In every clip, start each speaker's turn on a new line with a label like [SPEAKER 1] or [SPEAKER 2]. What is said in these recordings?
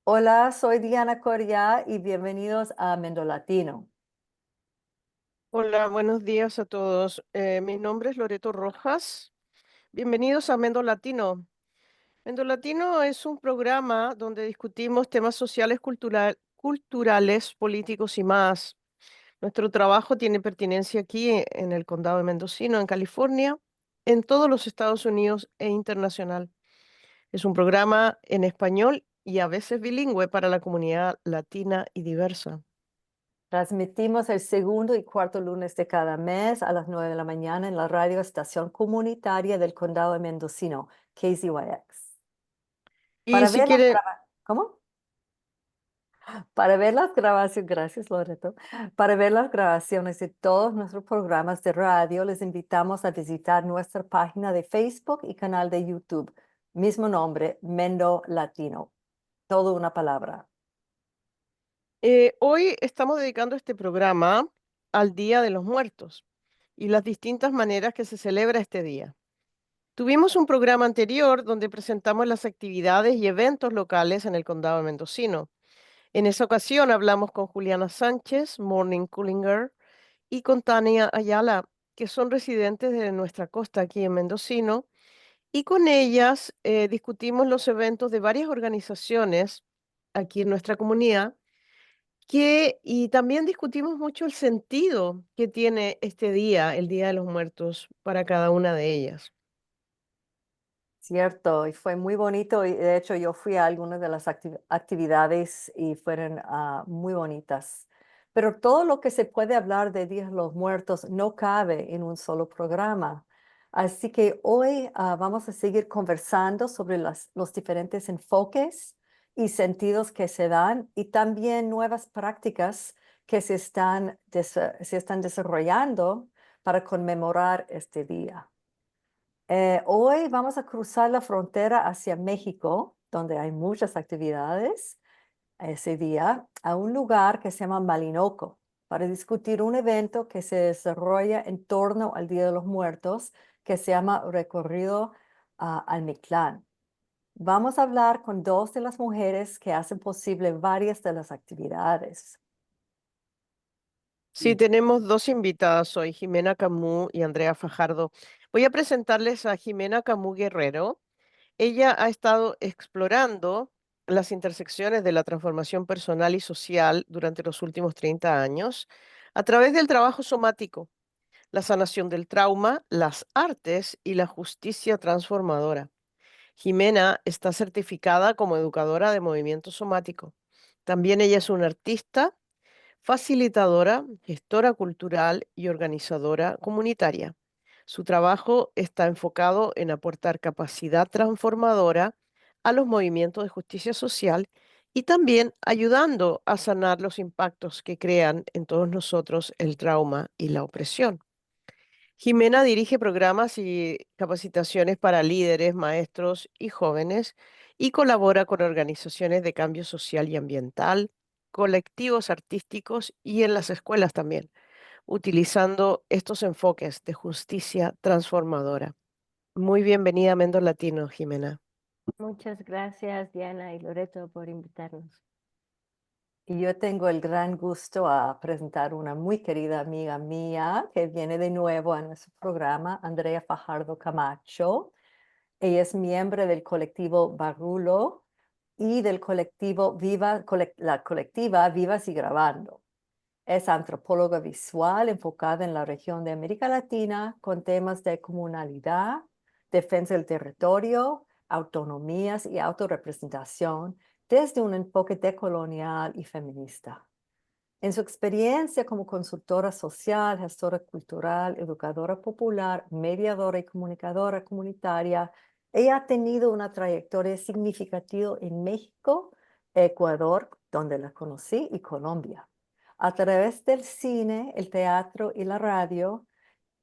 [SPEAKER 1] Hola, soy Diana Coria y bienvenidos a Mendo Latino.
[SPEAKER 2] Hola, buenos días a todos. Mi nombre es Loreto Rojas. Bienvenidos a Mendo Latino. Mendo Latino es un programa donde discutimos temas sociales, culturales, políticos y más. Nuestro trabajo tiene pertinencia aquí en el condado de Mendocino, en California, en todos los Estados Unidos e internacional. Es un programa en español y a veces bilingüe para la comunidad latina y diversa.
[SPEAKER 1] Transmitimos el segundo y cuarto lunes de cada mes a las 9 de la mañana en la radio estación comunitaria del condado de Mendocino, KZYX.
[SPEAKER 2] Y
[SPEAKER 1] Para
[SPEAKER 2] si
[SPEAKER 1] ver las
[SPEAKER 2] quiere,
[SPEAKER 1] graba- ¿Cómo? Para ver las grabaciones, gracias Loreto. Para ver las grabaciones de todos nuestros programas de radio, les invitamos a visitar nuestra página de Facebook y canal de YouTube. Mismo nombre, Mendo Latino. Todo una palabra.
[SPEAKER 2] Hoy estamos dedicando este programa al Día de los Muertos y las distintas maneras que se celebra este día. Tuvimos un programa anterior donde presentamos las actividades y eventos locales en el condado de Mendocino. En esa ocasión hablamos con Juliana Sánchez, Morning Coolinger, y con Tania Ayala, que son residentes de nuestra costa aquí en Mendocino, y con ellas discutimos los eventos de varias organizaciones aquí en nuestra comunidad y también discutimos mucho el sentido que tiene este día, el Día de los Muertos, para cada una de ellas.
[SPEAKER 1] Cierto, y fue muy bonito y de hecho yo fui a algunas de las actividades y fueron muy bonitas. Pero todo lo que se puede hablar de Días de los Muertos no cabe en un solo programa. Así que hoy vamos a seguir conversando sobre los diferentes enfoques y sentidos que se dan y también nuevas prácticas que se están desarrollando para conmemorar este día. Hoy vamos a cruzar la frontera hacia México, donde hay muchas actividades ese día, a un lugar que se llama Malinoco, para discutir un evento que se desarrolla en torno al Día de los Muertos, que se llama Recorrido al Mictlán. Vamos a hablar con dos de las mujeres que hacen posible varias de las actividades.
[SPEAKER 2] Sí, tenemos dos invitadas hoy, Jimena Camú y Andrea Fajardo. Voy a presentarles a Jimena Camú Guerrero. Ella ha estado explorando las intersecciones de la transformación personal y social durante los últimos 30 años a través del trabajo somático, la sanación del trauma, las artes y la justicia transformadora. Jimena está certificada como educadora de movimiento somático. También ella es una artista, facilitadora, gestora cultural y organizadora comunitaria. Su trabajo está enfocado en aportar capacidad transformadora a los movimientos de justicia social y también ayudando a sanar los impactos que crean en todos nosotros el trauma y la opresión. Jimena dirige programas y capacitaciones para líderes, maestros y jóvenes y colabora con organizaciones de cambio social y ambiental, colectivos artísticos y en las escuelas también, utilizando estos enfoques de justicia transformadora. Muy bienvenida a Mendo Latino, Jimena.
[SPEAKER 3] Muchas gracias, Diana y Loreto, por invitarnos.
[SPEAKER 1] Y yo tengo el gran gusto a presentar una muy querida amiga mía que viene de nuevo a nuestro programa, Andrea Fajardo Camacho. Ella es miembro del colectivo Barrulo y del colectivo la colectiva Vivas y Grabando. Es antropóloga visual enfocada en la región de América Latina con temas de comunalidad, defensa del territorio, autonomías y autorrepresentación desde un enfoque decolonial y feminista. En su experiencia como consultora social, gestora cultural, educadora popular, mediadora y comunicadora comunitaria, ella ha tenido una trayectoria significativa en México, Ecuador, donde la conocí, y Colombia. A través del cine, el teatro y la radio,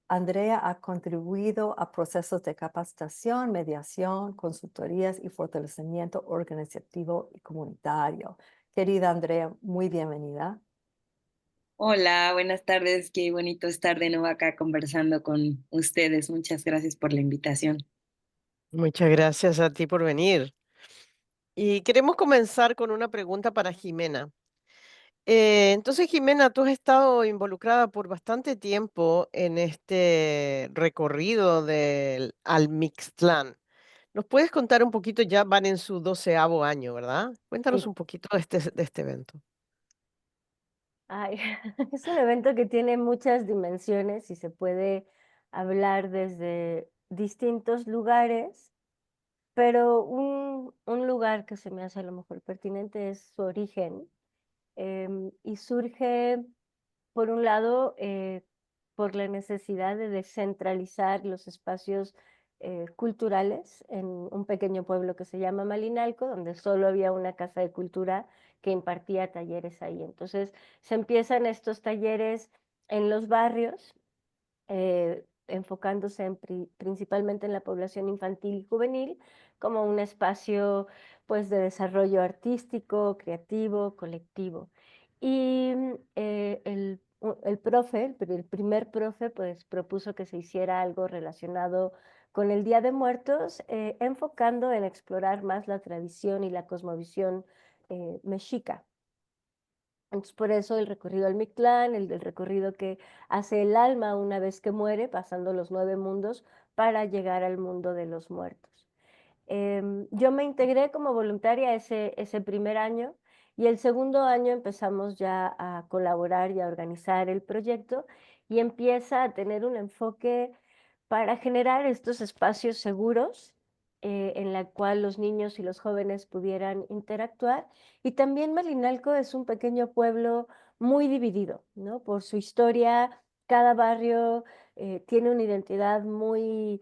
[SPEAKER 1] Andrea ha contribuido a procesos de capacitación, mediación, consultorías y fortalecimiento organizativo y comunitario. Querida Andrea, muy bienvenida.
[SPEAKER 4] Hola, buenas tardes. Qué bonito estar de nuevo acá conversando con ustedes. Muchas gracias por la invitación.
[SPEAKER 2] Muchas gracias a ti por venir. Y queremos comenzar con una pregunta para Jimena. Entonces, Jimena, tú has estado involucrada por bastante tiempo en este recorrido del al Mixtlán. ¿Nos puedes contar un poquito? Ya van en su 12º año, ¿verdad? Cuéntanos
[SPEAKER 3] Sí.
[SPEAKER 2] un poquito de este evento.
[SPEAKER 3] Ay, es un evento que tiene muchas dimensiones y se puede hablar desde distintos lugares, pero un lugar que se me hace a lo mejor pertinente es su origen. Y surge, por un lado, por la necesidad de descentralizar los espacios culturales en un pequeño pueblo que se llama Malinalco, donde solo había una casa de cultura que impartía talleres ahí. Entonces se empiezan estos talleres en los barrios, enfocándose principalmente en la población infantil y juvenil, como un espacio pues, de desarrollo artístico, creativo, colectivo. Y el profe, el primer profe, pues propuso que se hiciera algo relacionado con el Día de Muertos, enfocando en explorar más la tradición y la cosmovisión mexica. Entonces, por eso el recorrido al Mictlán, el recorrido que hace el alma una vez que muere, pasando los 9 mundos para llegar al mundo de los muertos. Yo me integré como voluntaria ese primer año y el segundo año empezamos ya a colaborar y a organizar el proyecto y empieza a tener un enfoque para generar estos espacios seguros en la cual los niños y los jóvenes pudieran interactuar. Y también Malinalco es un pequeño pueblo muy dividido, ¿no? Por su historia, cada barrio tiene una identidad muy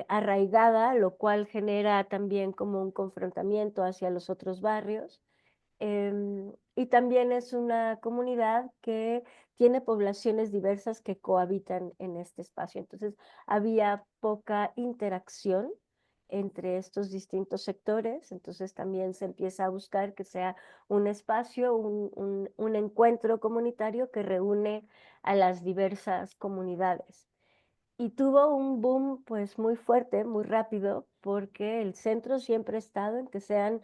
[SPEAKER 3] arraigada, lo cual genera también como un confrontamiento hacia los otros barrios. Y también es una comunidad que tiene poblaciones diversas que cohabitan en este espacio. Entonces, había poca interacción entre estos distintos sectores, entonces también se empieza a buscar que sea un espacio, un encuentro comunitario que reúne a las diversas comunidades. Y tuvo un boom pues muy fuerte, muy rápido, porque el centro siempre ha estado en que sean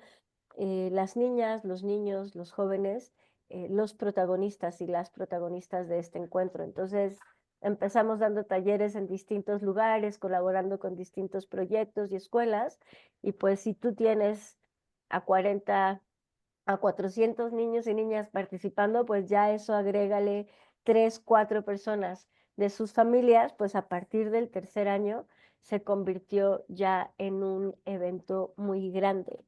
[SPEAKER 3] las niñas, los niños, los jóvenes, los protagonistas y las protagonistas de este encuentro. Entonces empezamos dando talleres en distintos lugares, colaborando con distintos proyectos y escuelas, y pues si tú tienes a 40 a 400 niños y niñas participando, pues ya eso agrégale 3, 4 personas de sus familias, pues a partir del tercer año se convirtió ya en un evento muy grande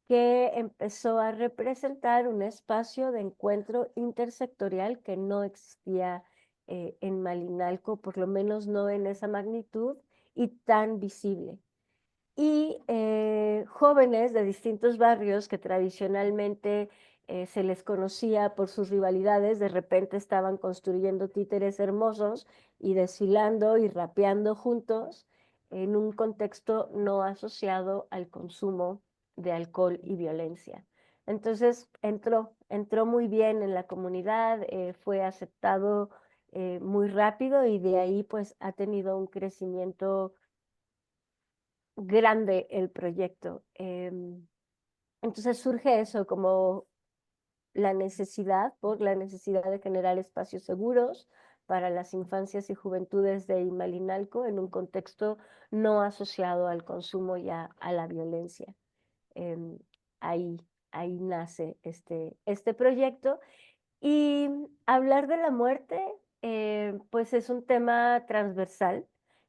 [SPEAKER 3] que empezó a representar un espacio de encuentro intersectorial que no existía en Malinalco, por lo menos no en esa magnitud y tan visible. Y jóvenes de distintos barrios que tradicionalmente se les conocía por sus rivalidades, de repente estaban construyendo títeres hermosos y desfilando y rapeando juntos en un contexto no asociado al consumo de alcohol y violencia. Entonces entró muy bien en la comunidad, fue aceptado muy rápido y de ahí pues ha tenido un crecimiento grande el proyecto. Entonces surge eso como por la necesidad de generar espacios seguros para las infancias y juventudes de Imalinalco en un contexto no asociado al consumo y a la violencia. Em, ahí, ahí nace este proyecto. Y hablar de la muerte, pues es un tema transversal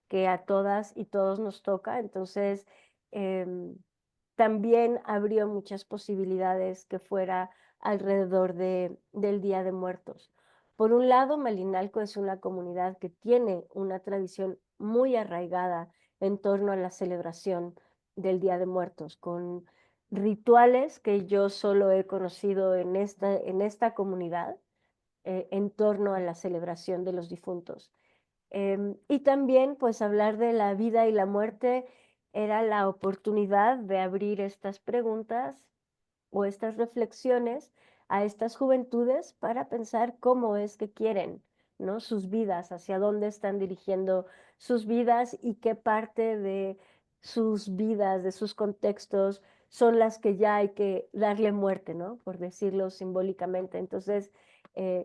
[SPEAKER 3] que a todas y todos nos toca, entonces también abrió muchas posibilidades que fuera alrededor del Día de Muertos. Por un lado, Malinalco es una comunidad que tiene una tradición muy arraigada en torno a la celebración del Día de Muertos, con rituales que yo solo he conocido en esta comunidad en torno a la celebración de los difuntos. Y también, pues, hablar de la vida y la muerte era la oportunidad de abrir estas preguntas o estas reflexiones a estas juventudes para pensar cómo es que quieren, ¿no? Sus vidas, hacia dónde están dirigiendo sus vidas y qué parte de sus vidas, de sus contextos, son las que ya hay que darle muerte, ¿no? Por decirlo simbólicamente. Entonces,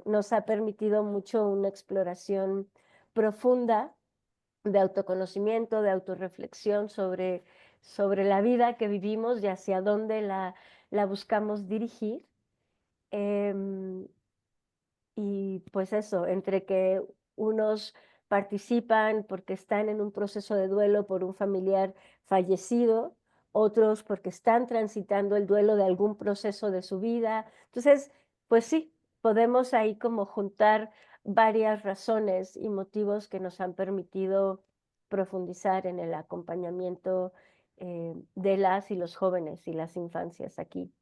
[SPEAKER 3] nos ha permitido mucho una exploración profunda de autoconocimiento, de autorreflexión sobre la vida que vivimos y hacia dónde la buscamos dirigir. Y pues eso, entre que unos participan porque están en un proceso de duelo por un familiar fallecido, otros porque están transitando el duelo de algún proceso de su vida. Entonces, pues sí, podemos ahí como juntar varias razones y motivos que nos han permitido profundizar en el acompañamiento de las y los jóvenes y las infancias aquí.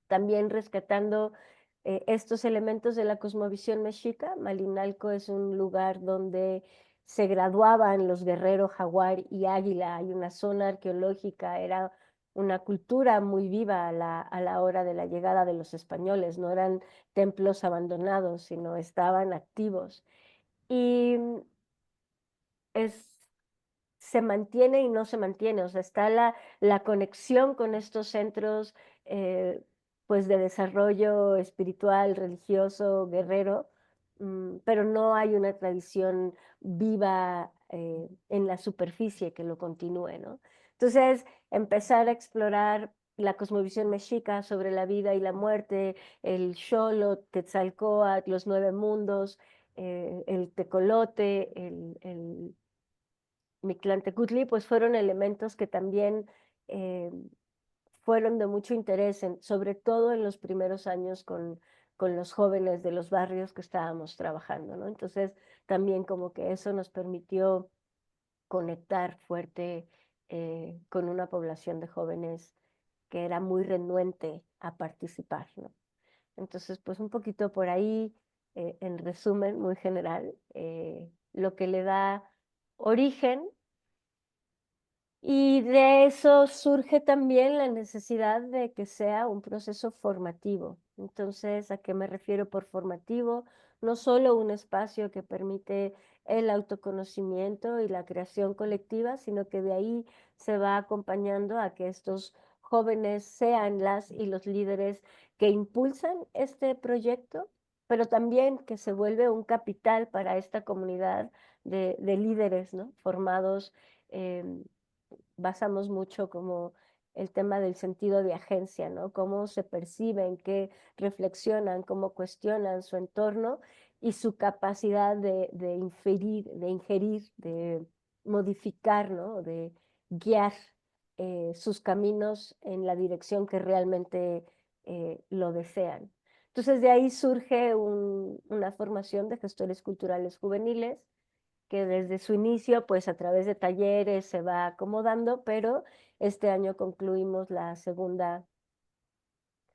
[SPEAKER 3] También rescatando estos elementos de la cosmovisión mexica. Malinalco es un lugar donde se graduaban los guerreros jaguar y águila. Hay una zona arqueológica, era una cultura muy viva a la hora de la llegada de los españoles. No eran templos abandonados, sino estaban activos. Y se mantiene y no se mantiene, o sea, está la conexión con estos centros pues de desarrollo espiritual, religioso, guerrero, pero no hay una tradición viva en la superficie que lo continúe, ¿no? Entonces, empezar a explorar la cosmovisión mexica sobre la vida y la muerte, el Xolo, Quetzalcóatl, los 9 mundos, el tecolote, el Mictlantecutli, pues fueron elementos que también fueron de mucho interés, sobre todo en los primeros años con los jóvenes de los barrios que estábamos trabajando, ¿no? Entonces, también como que eso nos permitió conectar fuerte con una población de jóvenes que era muy renuente a participar, ¿no? Entonces, pues un poquito por ahí, en resumen, muy general, lo que le da origen. Y de eso surge también la necesidad de que sea un proceso formativo. Entonces, ¿a qué me refiero por formativo? No solo un espacio que permite el autoconocimiento y la creación colectiva, sino que de ahí se va acompañando a que estos jóvenes sean las y los líderes que impulsan este proyecto, pero también que se vuelve un capital para esta comunidad de líderes, ¿no? Formados. Basamos mucho como el tema del sentido de agencia, ¿no? Cómo se perciben, qué reflexionan, cómo cuestionan su entorno y su capacidad de ingerir, de modificar, ¿no? De guiar sus caminos en la dirección que realmente lo desean. Entonces de ahí surge una formación de gestores culturales juveniles que desde su inicio, pues a través de talleres se va acomodando, pero este año concluimos la segunda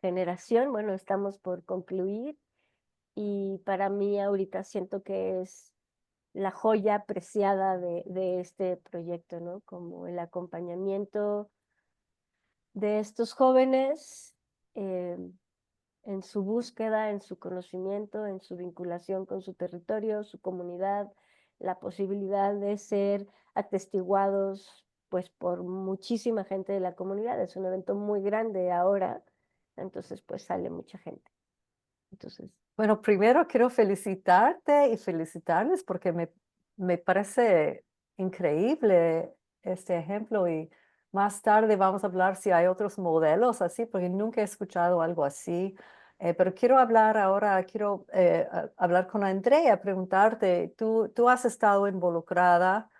[SPEAKER 3] generación, bueno, estamos por concluir y para mí ahorita siento que es la joya preciada de este proyecto, ¿no? Como el acompañamiento de estos jóvenes en su búsqueda, en su conocimiento, en su vinculación con su territorio, su comunidad, la posibilidad de ser atestiguados pues por muchísima gente de la comunidad. Es un evento muy grande ahora, entonces pues sale mucha gente. Entonces,
[SPEAKER 1] Bueno, primero quiero felicitarte y felicitarles porque me parece increíble este ejemplo y más tarde vamos a hablar si hay otros modelos así, porque nunca he escuchado algo así. Pero quiero hablar ahora, quiero hablar con Andrea, preguntarte, tú has estado involucrada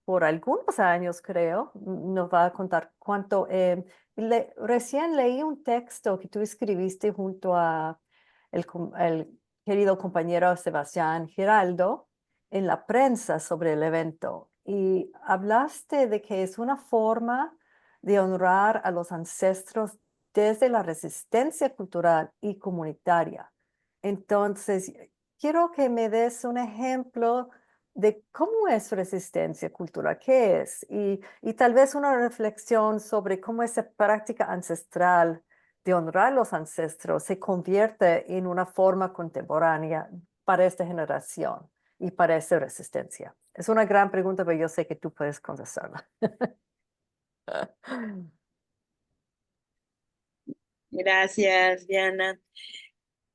[SPEAKER 1] por algunos años, creo, nos va a contar cuánto. Recién leí un texto que tú escribiste junto a el querido compañero Sebastián Giraldo en la prensa sobre el evento y hablaste de que es una forma de honrar a los ancestros desde la resistencia cultural y comunitaria. Entonces, quiero que me des un ejemplo de cómo es resistencia cultural, qué es, y tal vez una reflexión sobre cómo esa práctica ancestral de honrar a los ancestros se convierte en una forma contemporánea para esta generación y para esta resistencia. Es una gran pregunta, pero yo sé que tú puedes contestarla.
[SPEAKER 4] Gracias, Diana.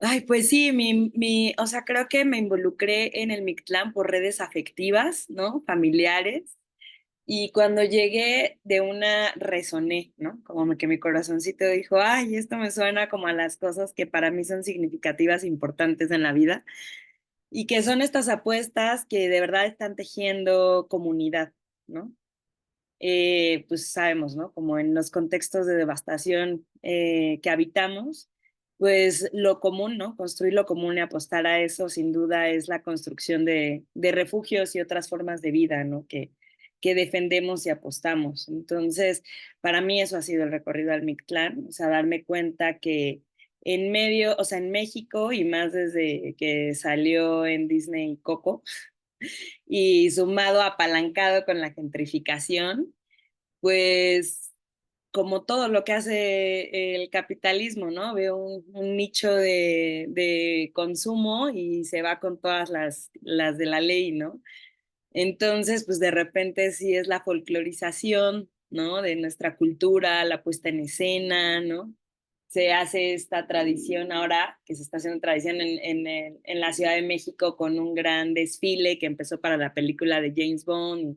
[SPEAKER 4] Ay, pues sí, o sea, creo que me involucré en el Mictlán por redes afectivas, ¿no? Familiares. Y cuando llegué de una resoné, ¿no? Como que mi corazoncito dijo, ay, esto me suena como a las cosas que para mí son significativas, importantes en la vida, y que son estas apuestas que de verdad están tejiendo comunidad, ¿no? Pues sabemos, ¿no? Como en los contextos de devastación que habitamos, pues lo común, ¿no? Construir lo común y apostar a eso, sin duda, es la construcción de refugios y otras formas de vida, ¿no? Que defendemos y apostamos. Entonces, para mí eso ha sido el recorrido al Mictlán, o sea, darme cuenta que en medio, o sea, en México y más desde que salió en Disney Coco y sumado, apalancado con la gentrificación, pues como todo lo que hace el capitalismo, ¿no? Veo un nicho de consumo y se va con todas las de la ley, ¿no? Entonces, pues de repente sí es la folclorización, ¿no? De nuestra cultura, la puesta en escena, ¿no? Se hace esta tradición ahora, que se está haciendo tradición en la Ciudad de México con un gran desfile que empezó para la película de James Bond,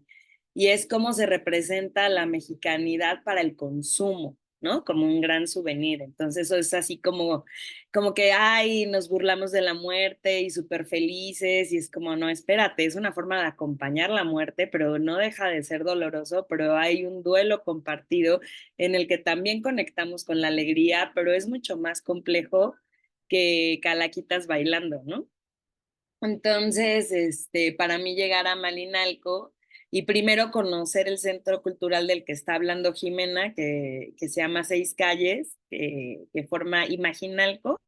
[SPEAKER 4] y es cómo se representa la mexicanidad para el consumo, ¿no? Como un gran souvenir. Entonces eso es así como que, ay, nos burlamos de la muerte y súper felices, y es como, no, espérate, es una forma de acompañar la muerte, pero no deja de ser doloroso, pero hay un duelo compartido en el que también conectamos con la alegría, pero es mucho más complejo que calaquitas bailando, ¿no? Entonces, para mí llegar a Malinalco y primero conocer el centro cultural del que está hablando Jimena, que se llama Seis Calles, que forma Imaginalco,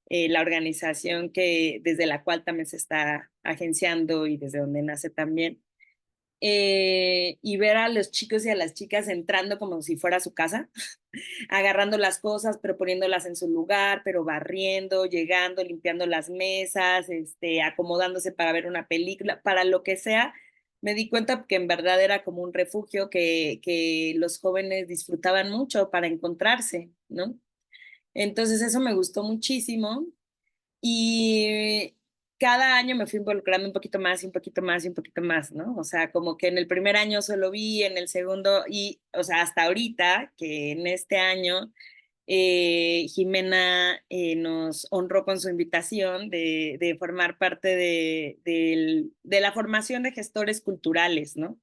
[SPEAKER 4] la organización desde la cual también se está agenciando y desde donde nace también, y ver a los chicos y a las chicas entrando como si fuera su casa, agarrando las cosas, pero poniéndolas en su lugar, pero barriendo, llegando, limpiando las mesas, acomodándose para ver una película, para lo que sea. Me di cuenta que en verdad era como un refugio que los jóvenes disfrutaban mucho para encontrarse, ¿no? Entonces eso me gustó muchísimo, y cada año me fui involucrando un poquito más y un poquito más y un poquito más, ¿no? O sea, como que en el primer año solo vi, en el segundo, y, o sea, hasta ahorita, que en este año Jimena nos honró con su invitación de formar parte de la formación de gestores culturales, ¿no?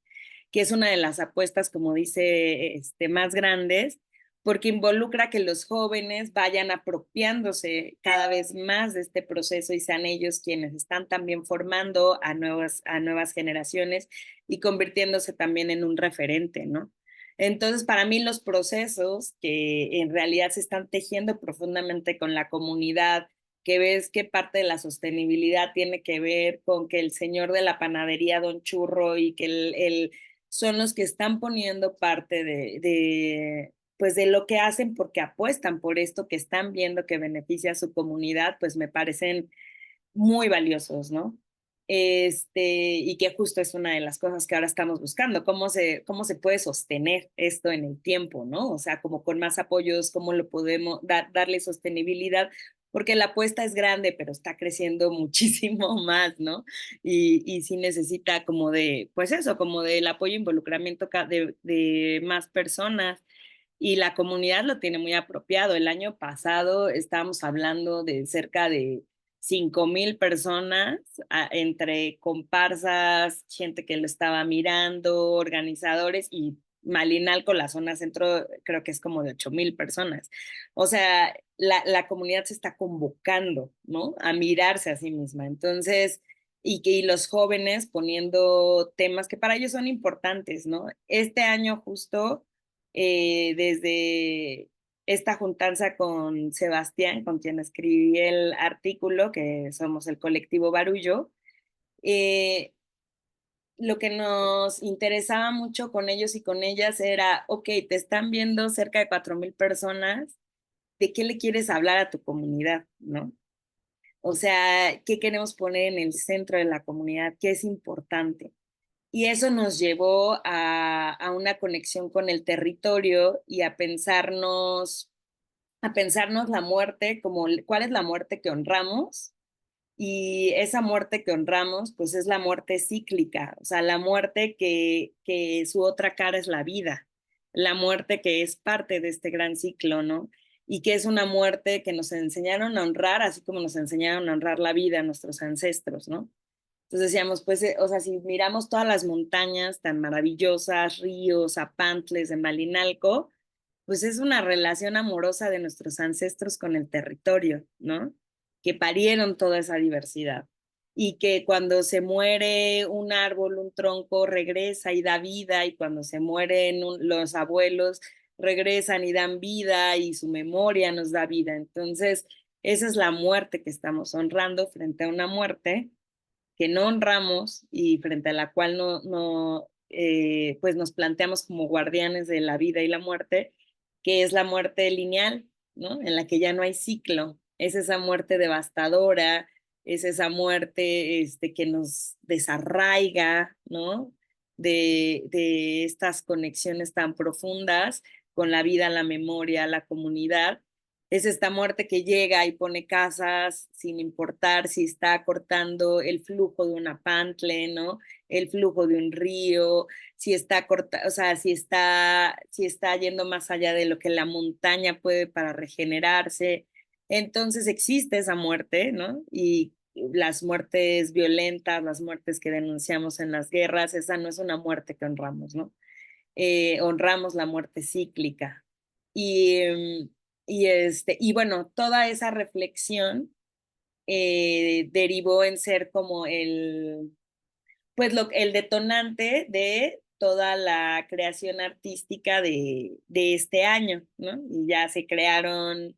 [SPEAKER 4] Que es una de las apuestas, como dice, más grandes, porque involucra que los jóvenes vayan apropiándose cada vez más de este proceso y sean ellos quienes están también formando a nuevas generaciones y convirtiéndose también en un referente, ¿no? Entonces, para mí los procesos que en realidad se están tejiendo profundamente con la comunidad, que ves que parte de la sostenibilidad tiene que ver con que el señor de la panadería, Don Churro, y que son los que están poniendo parte pues de lo que hacen porque apuestan por esto, que están viendo que beneficia a su comunidad, pues me parecen muy valiosos, ¿no? Y que justo es una de las cosas que ahora estamos buscando, cómo se puede sostener esto en el tiempo, ¿no? O sea, como con más apoyos, cómo lo podemos darle sostenibilidad, porque la apuesta es grande, pero está creciendo muchísimo más, ¿no? Y sí necesita como pues eso, como del apoyo e involucramiento de más personas. Y la comunidad lo tiene muy apropiado. El año pasado estábamos hablando de cerca de 5,000 personas, entre comparsas, gente que lo estaba mirando, organizadores, y Malinalco, la zona centro, creo que es como de 8,000 personas. O sea, la comunidad se está convocando, ¿no? A mirarse a sí misma. Entonces, y los jóvenes poniendo temas que para ellos son importantes, ¿no? Este año justo, desde esta juntanza con Sebastián, con quien escribí el artículo, que somos el colectivo Barullo, eh, lo que nos interesaba mucho con ellos y con ellas era, ok, te están viendo cerca de 4,000 personas, ¿de qué le quieres hablar a tu comunidad, no? O sea, ¿qué queremos poner en el centro de la comunidad? ¿Qué es importante? Y eso nos llevó a una conexión con el territorio y a pensarnos a pensarnos la muerte como cuál es la muerte que honramos. Y esa muerte que honramos, pues es la muerte cíclica, o sea, la muerte que su otra cara es la vida, la muerte que es parte de este gran ciclo, ¿no? Y que es una muerte que nos enseñaron a honrar, así como nos enseñaron a honrar la vida a nuestros ancestros, ¿no? Entonces decíamos, pues, o sea, si miramos todas las montañas tan maravillosas, ríos, Apantles, de Malinalco, pues es una relación amorosa de nuestros ancestros con el territorio, ¿no? Que parieron toda esa diversidad. Y que cuando se muere un árbol, un tronco, regresa y da vida, y cuando se mueren los abuelos, regresan y dan vida, y su memoria nos da vida. Entonces, esa es la muerte que estamos honrando frente a una muerte que no honramos y frente a la cual pues nos planteamos como guardianes de la vida y la muerte, que es la muerte lineal, ¿no? En la que ya no hay ciclo. Es esa muerte devastadora, es esa muerte que nos desarraiga, ¿no? De estas conexiones tan profundas con la vida, la memoria, la comunidad. Es esta muerte que llega y pone casas sin importar si está cortando el flujo de una pantle, ¿no? El flujo de un río, si está o sea, si está yendo más allá de lo que la montaña puede para regenerarse. Entonces existe esa muerte, ¿no? Y las muertes violentas, las muertes que denunciamos en las guerras, esa no es una muerte que honramos, ¿no? Honramos la muerte cíclica. Y, y bueno, toda esa reflexión derivó en ser como pues el detonante de toda la creación artística de este año, ¿no? Y ya se crearon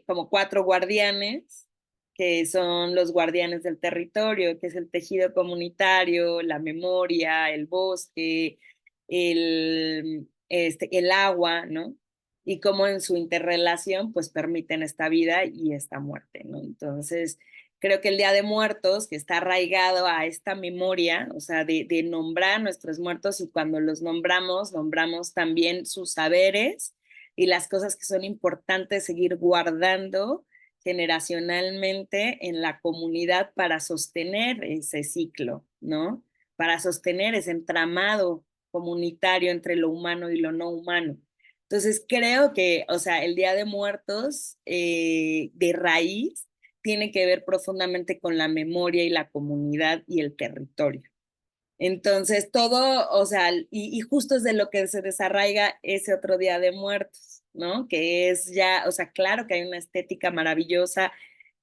[SPEAKER 4] como 4 guardianes, que son los guardianes del territorio, que es el tejido comunitario, la memoria, el bosque, el agua, ¿no? Y cómo en su interrelación, pues permiten esta vida y esta muerte, ¿no? Entonces, creo que el Día de Muertos, que está arraigado a esta memoria, o sea, de nombrar a nuestros muertos, y cuando los nombramos, nombramos también sus saberes y las cosas que son importantes seguir guardando generacionalmente en la comunidad para sostener ese ciclo, ¿no? Para sostener ese entramado comunitario entre lo humano y lo no humano. Entonces creo que, o sea, el Día de Muertos de raíz tiene que ver profundamente con la memoria y la comunidad y el territorio. Entonces, todo, o sea, y justo es de lo que se desarraiga ese otro Día de Muertos, ¿no? Que es ya, o sea, claro que hay una estética maravillosa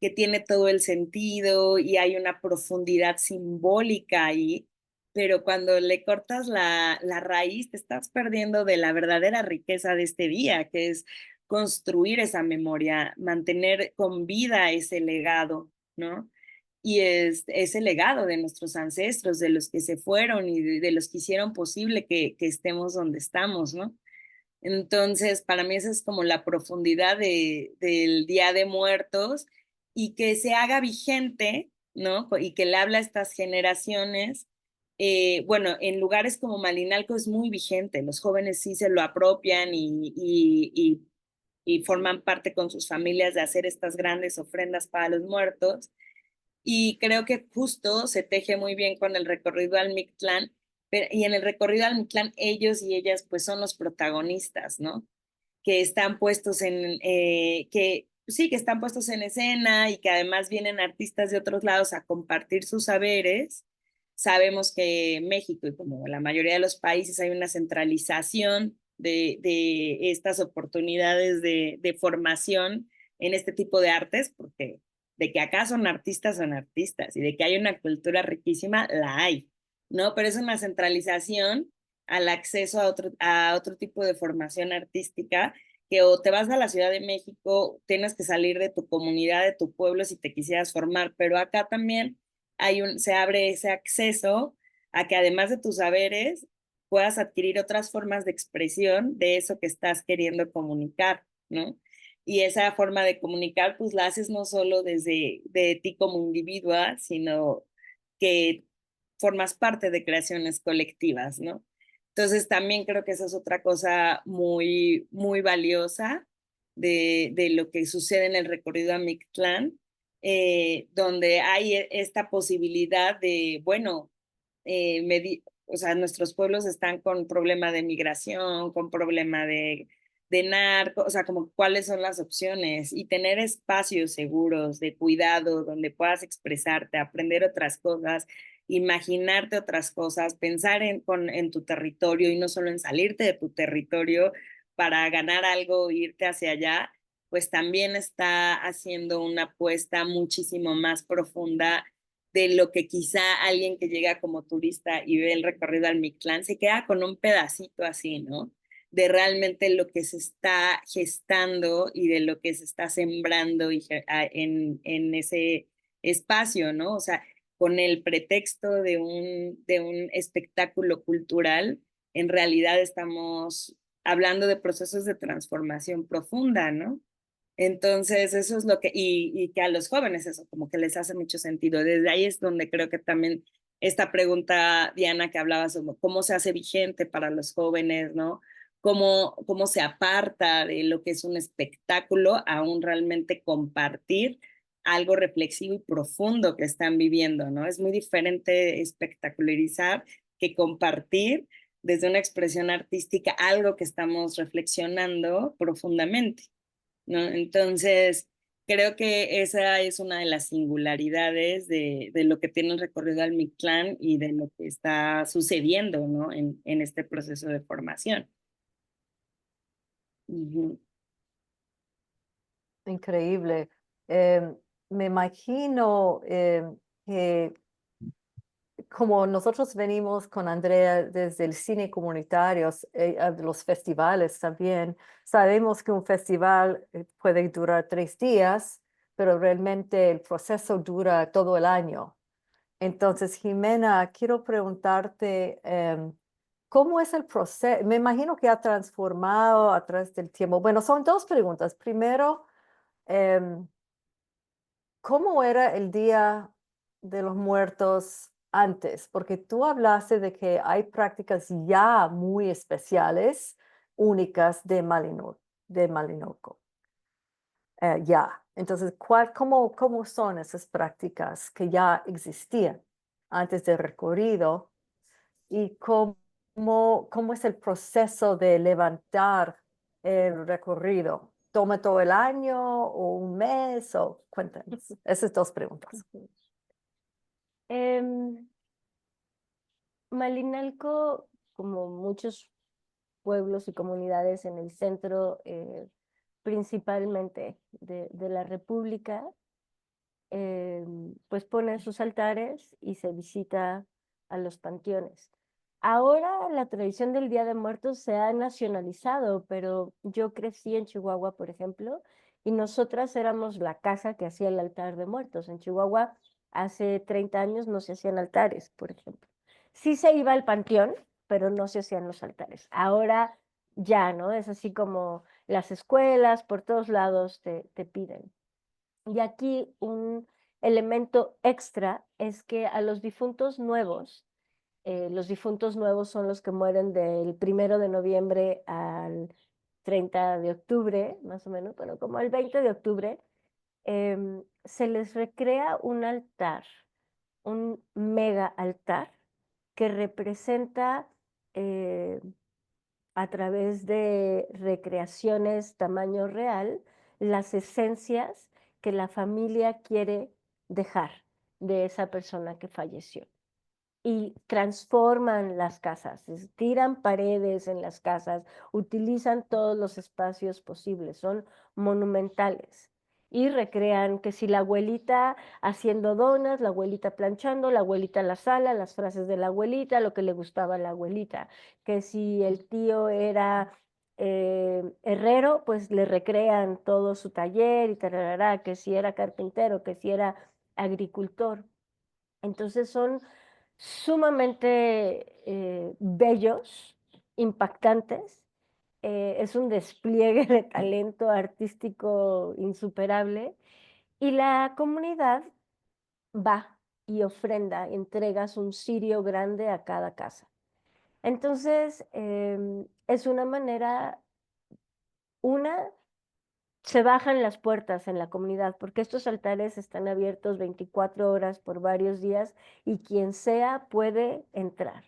[SPEAKER 4] que tiene todo el sentido y hay una profundidad simbólica ahí, pero cuando le cortas la raíz, te estás perdiendo de la verdadera riqueza de este día, que es construir esa memoria, mantener con vida ese legado, ¿no? Y es el legado de nuestros ancestros, de los que se fueron y de los que hicieron posible que estemos donde estamos, ¿no? Entonces, para mí esa es como la profundidad del Día de Muertos y que se haga vigente, ¿no? Y que le habla a estas generaciones. Bueno, en lugares como Malinalco es muy vigente, los jóvenes sí se lo apropian y forman parte con sus familias de hacer estas grandes ofrendas para los muertos. Y creo que justo se teje muy bien con el recorrido al Mictlán, y en el recorrido al Mictlán ellos y ellas pues son los protagonistas, ¿no? Que están puestos que sí, que están puestos en escena y que además vienen artistas de otros lados a compartir sus saberes. Sabemos que en México y como la mayoría de los países hay una centralización de estas oportunidades de formación en este tipo de artes, porque de que acá son artistas y de que hay una cultura riquísima, la hay, ¿no? Pero es una centralización al acceso a otro tipo de formación artística, que o te vas a la Ciudad de México, tienes que salir de tu comunidad, de tu pueblo si te quisieras formar, pero acá también se abre ese acceso a que además de tus saberes puedas adquirir otras formas de expresión de eso que estás queriendo comunicar, ¿no? Y esa forma de comunicar, pues la haces no solo desde de ti como individuo, sino que formas parte de creaciones colectivas, ¿no? Entonces también creo que esa es otra cosa muy, muy valiosa de lo que sucede en el recorrido a Mictlán, donde hay esta posibilidad de, bueno, o sea, nuestros pueblos están con problema de migración, con problema de narco, o sea, como cuáles son las opciones y tener espacios seguros de cuidado donde puedas expresarte, aprender otras cosas, imaginarte otras cosas, pensar en tu territorio y no solo en salirte de tu territorio para ganar algo o irte hacia allá, pues también está haciendo una apuesta muchísimo más profunda de lo que quizá alguien que llega como turista y ve el recorrido al Mictlán se queda con un pedacito así, ¿no? De realmente lo que se está gestando y de lo que se está sembrando en ese espacio, ¿no? O sea, con el pretexto de un espectáculo cultural, en realidad estamos hablando de procesos de transformación profunda, ¿no? Entonces, eso es lo que, y que a los jóvenes eso como que les hace mucho sentido. Desde ahí es donde creo que también esta pregunta, Diana, que hablaba sobre cómo se hace vigente para los jóvenes, ¿no? Cómo se aparta de lo que es un espectáculo a un realmente compartir algo reflexivo y profundo que están viviendo, ¿no? Es muy diferente espectacularizar que compartir desde una expresión artística algo que estamos reflexionando profundamente, ¿no? Entonces, creo que esa es una de las singularidades de lo que tiene el recorrido al Mictlán y de lo que está sucediendo, ¿no? En este proceso de formación. Ujú.
[SPEAKER 1] Increíble. Me imagino que como nosotros venimos con Andrea desde el cine comunitario, de los festivales también, sabemos que un festival puede durar 3 días, pero realmente el proceso dura todo el año. Entonces, Jimena, quiero preguntarte, ¿cómo es el proceso? Me imagino que ha transformado a través del tiempo. Bueno, son 2 preguntas. Primero, em, ¿cómo era el Día de los Muertos antes? Porque tú hablaste de que hay prácticas ya muy especiales, únicas de Malinalco. Ya. Entonces, ¿cómo son esas prácticas que ya existían antes del recorrido? ¿Y cómo es el proceso de levantar el recorrido? ¿Toma todo el año o un mes? O cuéntanos. Esas 2 preguntas.
[SPEAKER 3] Malinalco, como muchos pueblos y comunidades en el centro, principalmente de la República, pues ponen sus altares y se visita a los panteones. Ahora la tradición del Día de Muertos se ha nacionalizado, pero yo crecí en Chihuahua, por ejemplo, y nosotras éramos la casa que hacía el altar de muertos. En Chihuahua hace 30 años no se hacían altares, por ejemplo. Sí se iba al panteón, pero no se hacían los altares. Ahora ya, ¿no? Es así como las escuelas, por todos lados te piden. Y aquí un elemento extra es que a los difuntos nuevos son los que mueren del 1 de noviembre al 30 de octubre, más o menos, bueno, como el 20 de octubre, se les recrea un altar, un mega altar, que representa a través de recreaciones tamaño real las esencias que la familia quiere dejar de esa persona que falleció. Y transforman las casas, tiran paredes en las casas, utilizan todos los espacios posibles, son monumentales. Y recrean que si la abuelita haciendo donas, la abuelita planchando, la abuelita en la sala, las frases de la abuelita, lo que le gustaba a la abuelita. Que si el tío era herrero, pues le recrean todo su taller y tararará, que si era carpintero, que si era agricultor. Entonces son sumamente bellos, impactantes. Es un despliegue de talento artístico insuperable y la comunidad va y ofrenda, entregas un cirio grande a cada casa. Entonces, es una manera, una, se bajan las puertas en la comunidad, porque estos altares están abiertos 24 horas por varios días y quien sea puede entrar.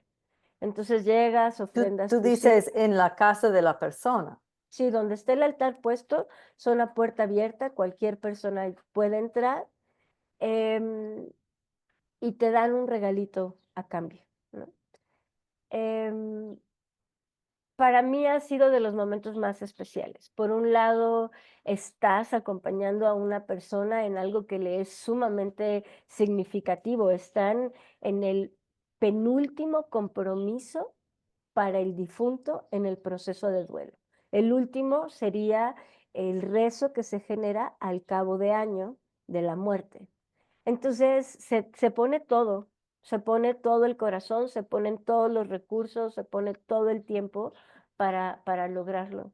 [SPEAKER 3] Entonces llegas, ofrendas
[SPEAKER 1] Tú
[SPEAKER 3] tu
[SPEAKER 1] dices en la casa de la persona.
[SPEAKER 3] sí, donde esté el altar puesto, son a puerta abierta, cualquier persona puede entrar y te dan un regalito a cambio, ¿no? Para mí ha sido de los momentos más especiales. Por un lado, estás acompañando a una persona en algo que le es sumamente significativo. Están en el penúltimo compromiso para el difunto en el proceso de duelo. El último sería el rezo que se genera al cabo de año de la muerte. Entonces se pone todo, se pone todo el corazón, se ponen todos los recursos, se pone todo el tiempo para lograrlo.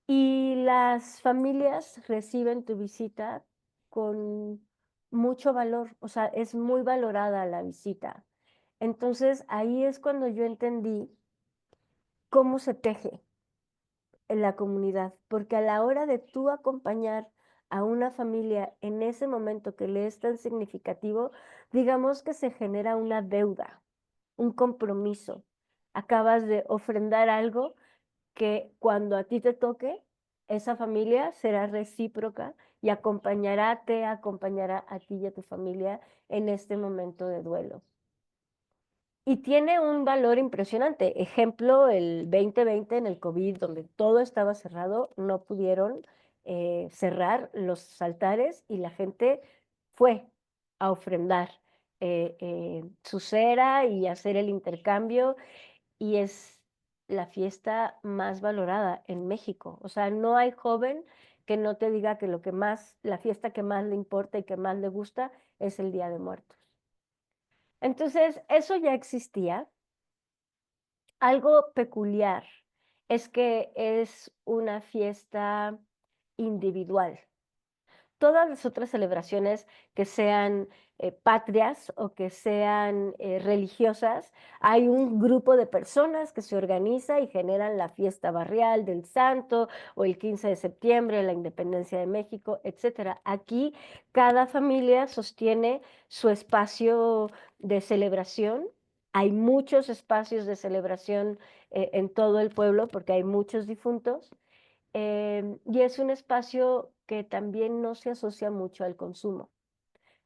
[SPEAKER 3] Y las familias reciben tu visita con mucho valor, o sea, es muy valorada la visita. Entonces ahí es cuando yo entendí cómo se teje en la comunidad, porque a la hora de tú acompañar a una familia en ese momento que le es tan significativo, digamos que se genera una deuda, un compromiso. Acabas de ofrendar algo que cuando a ti te toque, esa familia será recíproca y te acompañará a ti y a tu familia en este momento de duelo. Y tiene un valor impresionante. Ejemplo, el 2020 en el COVID, donde todo estaba cerrado, no pudieron cerrar los altares y la gente fue a ofrendar su cera y hacer el intercambio. Y es la fiesta más valorada en México. O sea, no hay joven que no te diga que la fiesta que más le importa y que más le gusta es el Día de Muertos. Entonces, eso ya existía. Algo peculiar es que es una fiesta individual. Todas las otras celebraciones que sean patrias o que sean religiosas, hay un grupo de personas que se organiza y generan la fiesta barrial del santo o el 15 de septiembre, la independencia de México, etc. Aquí cada familia sostiene su espacio de celebración. Hay muchos espacios de celebración en todo el pueblo porque hay muchos difuntos. Y es un espacio que también no se asocia mucho al consumo.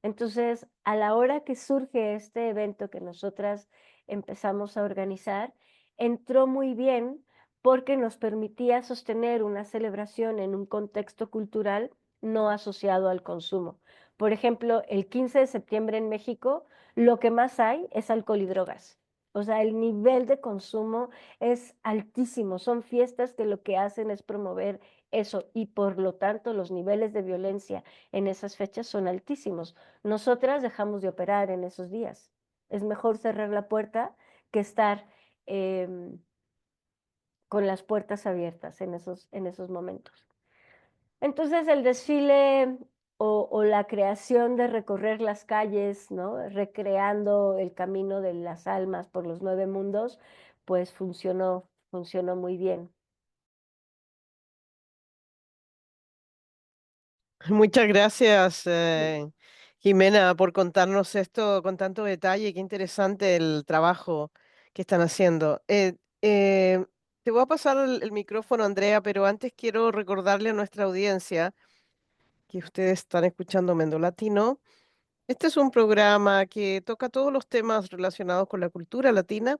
[SPEAKER 3] Entonces, a la hora que surge este evento que nosotras empezamos a organizar, entró muy bien porque nos permitía sostener una celebración en un contexto cultural no asociado al consumo. Por ejemplo, el 15 de septiembre en México, lo que más hay es alcohol y drogas. O sea, el nivel de consumo es altísimo. Son fiestas que lo que hacen es promover eso y por lo tanto los niveles de violencia en esas fechas son altísimos. Nosotras dejamos de operar en esos días. Es mejor cerrar la puerta que estar con las puertas abiertas en esos momentos. Entonces el desfile o la creación de recorrer las calles, ¿no? Recreando el camino de las almas por los 9 mundos, pues funcionó muy bien.
[SPEAKER 2] Muchas gracias, Jimena, por contarnos esto con tanto detalle. Qué interesante el trabajo que están haciendo. Te voy a pasar el micrófono, Andrea, pero antes quiero recordarle a nuestra audiencia que ustedes están escuchando Mendo Latino. Este es un programa que toca todos los temas relacionados con la cultura latina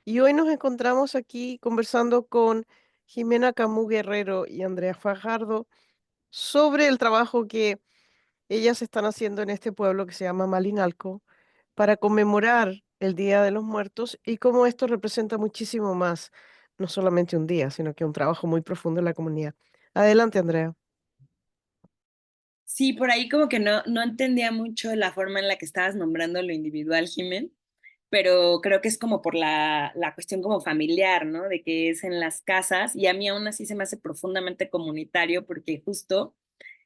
[SPEAKER 2] y hoy nos encontramos aquí conversando con Jimena Camus Guerrero y Andrea Fajardo sobre el trabajo que ellas están haciendo en este pueblo que se llama Malinalco para conmemorar el Día de los Muertos y cómo esto representa muchísimo más, no solamente un día, sino que un trabajo muy profundo en la comunidad. Adelante, Andrea.
[SPEAKER 4] Sí, por ahí como que no entendía mucho la forma en la que estabas nombrando lo individual, Jimen, pero creo que es como por la cuestión como familiar, ¿no? De que es en las casas y a mí aún así se me hace profundamente comunitario porque justo